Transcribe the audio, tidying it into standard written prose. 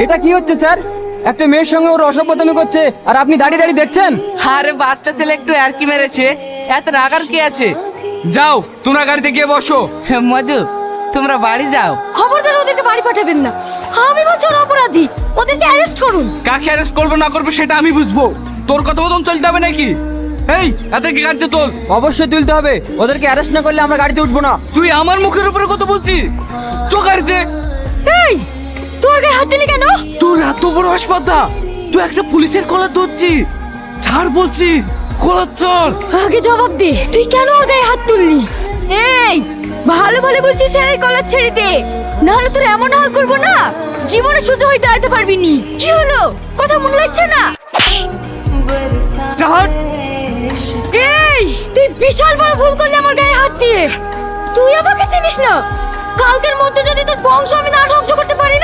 এটা কি হচ্ছে স্যার? একটা মেয়ের সঙ্গে ওর অসভ্যতামি করছে আর আপনি দাঁড়িয়ে দাঁড়িয়ে দেখছেন? আরে বাচ্চা ছেলে একটু আরকি মেরেছে, এত রাগার কি আছে? যাও তোমরা গাড়িতে গিয়ে বসো। মধু, তোমরা বাড়ি যাও। খবরদার ওদেরকে বাড়ি পাঠাবেন না। আমি বলছি ওরা অপরাধী, ওদেরকে অ্যারেস্ট করুন। কাকে অ্যারেস্ট করবো না করবো সেটা আমি বুঝবো। তোর কথা মতন চলতে হবে নাকি? এই এদেরকে গাড়িতে তোল। অবশ্যই তুলতে হবে, ওদেরকে অ্যারেস্ট না করলে আমরা গাড়িতে উঠবো না। তুই আমার মুখের উপরে কথা বলছিস? চো গাড়িতে। এই তোর গায়ে হাত দিলি কেন? তোর এত বড় হাসপাতাল, তুই একটা পুলিশের কলার ধরছি? ছাড় বলছি, কলার ছাড়। আগে জবাব দে, তুই কেন ওর গায়ে হাত তুললি? এই ভালো ভালো বলছি স্যারের কলার ছেড়ে দে, না হলে তোর এমন হাল করবো না জীবনে সোজা হয়ে দাঁড়াতে পারবি নি। কি হলো, কথা মনে লাগছে না? ছাড়। এই তুই বিশাল বড় ভুল করলি আমার গায়ে হাত দিয়ে। তুই আমাকে চিনিস না, কালকের মধ্যে যদি তোর বংশ আমি না ধ্বংস করতে পারি